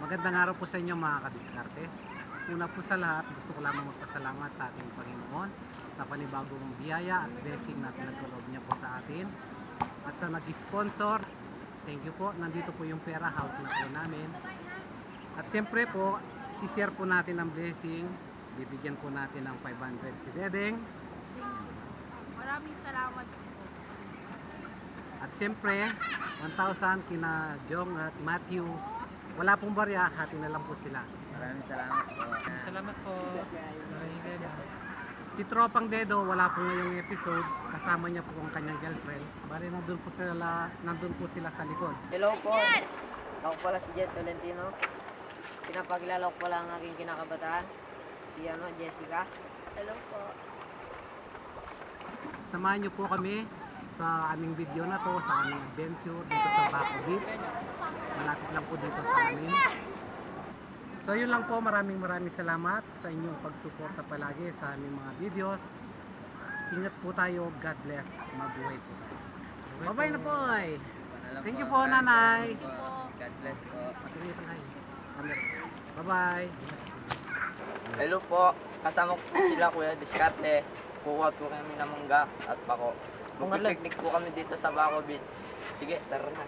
Magandang araw po sa inyo mga kadiskarte. Una po sa lahat, gusto ko lamang magpasalamat sa ating Panginoon sa panibagong biyaya at blessing na pinagkaloob niya po sa atin. At sa nag-sponsor, thank you po. Nandito po yung pera, hawak na po namin. At siyempre po, si-share po natin ang blessing. Bibigyan po natin ng 500 si Dedeng. Maraming salamat po. At siyempre, 1,000 kina Jong at Matthew. Wala pong barya, hati na lang po sila. Maraming salamat po. Salamat po. Si Tropang Dedo, wala po ngayong episode. Kasama niya po ang kanyang girlfriend. Bali, nandun po sila sa likod. Hello po. Ako pala si Jet Tolentino. Pinapakilala ko pala ang aking kinakabataan. Si Jessica. Hello po. Samahan niyo po kami sa aming video na to, sa aming adventure dito sa Baco Beach. Malapit lang po dito sa amin. So yun lang po, maraming salamat sa inyong pagsuporta palagi sa aming mga videos. Ingat po tayo, God bless, mabuhay po tayo. Bye-bye na po ay. Thank you po, nanay. Thank you po. God bless po. Patuloy pa tayo. Bye-bye. Hello po. Kasama ko po sila Kuya Diskarte. Kuha po kami ng mangga at pako. Magpipiknik po kami dito sa Baco Beach. Sige, tara na.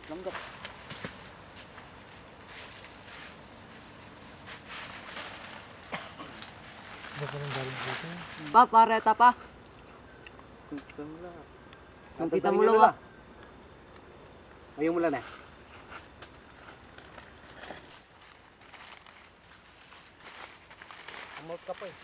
Langgap. Pa, pareta pa. Sungkitan mo lang. Ayaw mo lang na. Amot ka pa eh.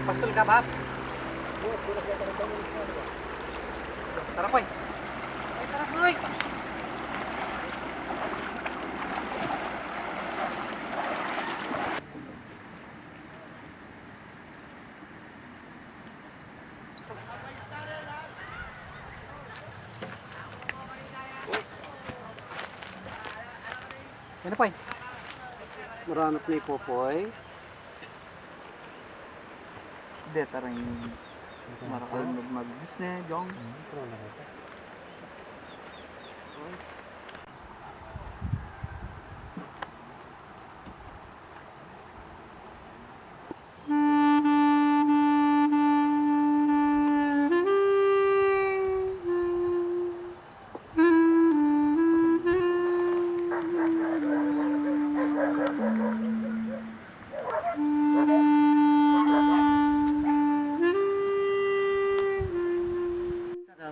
Pastol ka, Bob? Tara, Koy. Tara, Koy. Ano pa? Maranap na ipopoy. Hindi, tarang marakal mag-magbus na, Jong.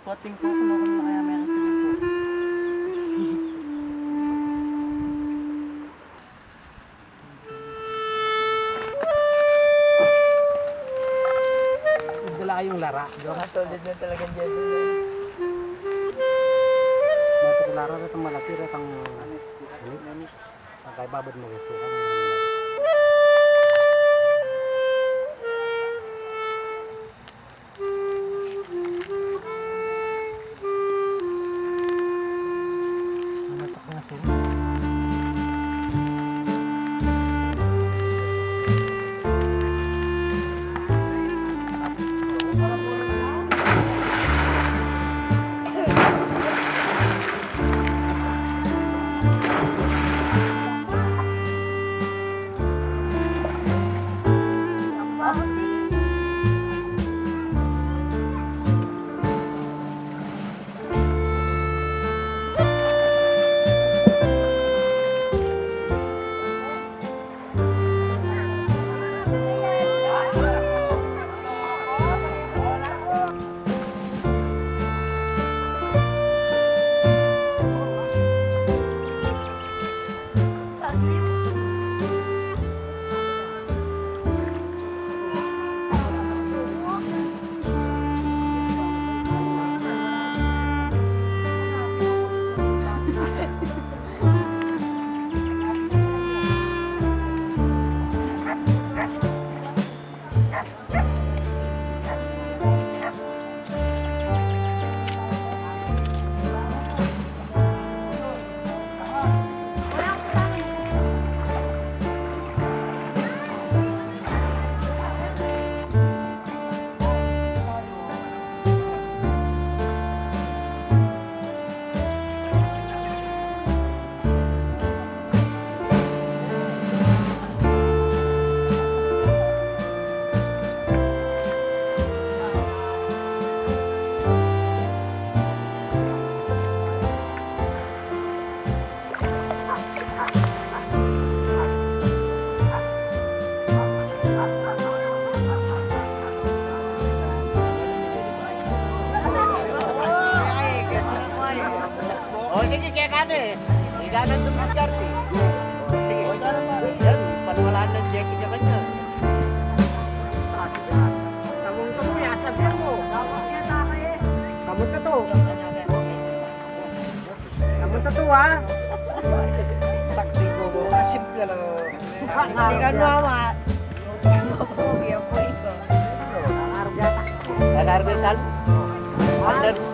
Koting ko, kuno na kaya meron sila po. Dala kayong lara. Matulid na talagang dyan. Bato ko lara na itong malaki rin ang Nanis. kay babad mo gusto ka. Natak na sila. Oh, sige, kaya ka na eh. Hindi ka na dumiskarte. Sige. O, dara pa. Yan, panawalaan ng Jackie ka kanya. Tamong ka mo, yasabihan mo. Tamong ka to. Tamong ka to, ha? Takti ko mo. Simple lang. Hindi ka nawa. Nangarap Sal? Under